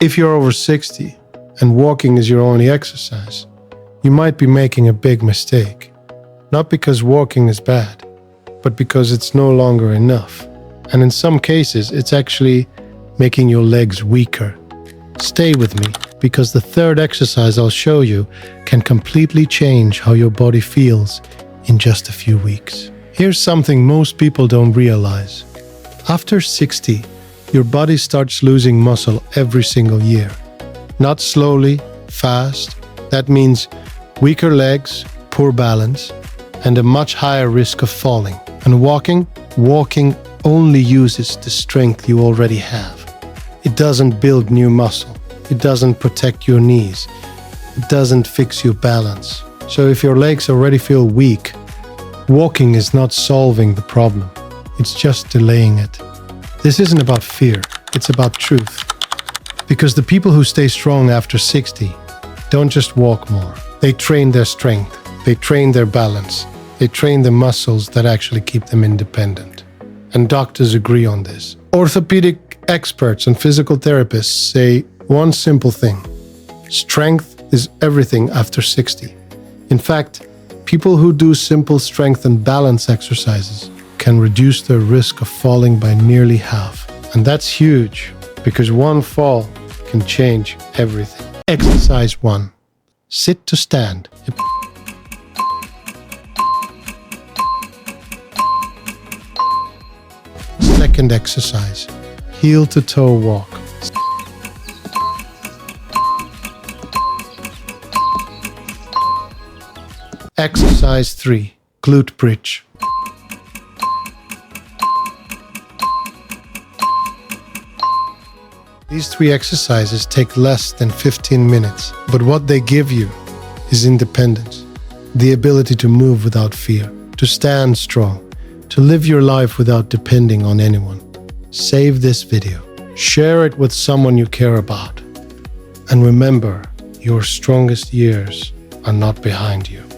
If you're over 60 and walking is your only exercise, you might be making a big mistake. Not because walking is bad, but because it's no longer enough. And in some cases, it's actually making your legs weaker. Stay with me, because the third exercise I'll show you can completely change how your body feels in just a few weeks. Here's something most people don't realize. After 60, your body starts losing muscle every single year. Not slowly, fast. That means weaker legs, poor balance, and a much higher risk of falling. And walking only uses the strength you already have. It doesn't build new muscle. It doesn't protect your knees. It doesn't fix your balance. So if your legs already feel weak, walking is not solving the problem. It's just delaying it. This isn't about fear. It's about truth. Because the people who stay strong after 60 don't just walk more. They train their strength. They train their balance. They train the muscles that actually keep them independent. And doctors agree on this. Orthopedic experts and physical therapists say one simple thing: strength is everything after 60. In fact, people who do simple strength and balance exercises can reduce their risk of falling by nearly half. And that's huge, because one fall can change everything. Exercise 1. Sit to stand. Second exercise, heel to toe walk. Exercise 3, glute bridge. These 3 exercises take less than 15 minutes, but what they give you is independence, the ability to move without fear, to stand strong, to live your life without depending on anyone. Save this video, share it with someone you care about, and remember, your strongest years are not behind you.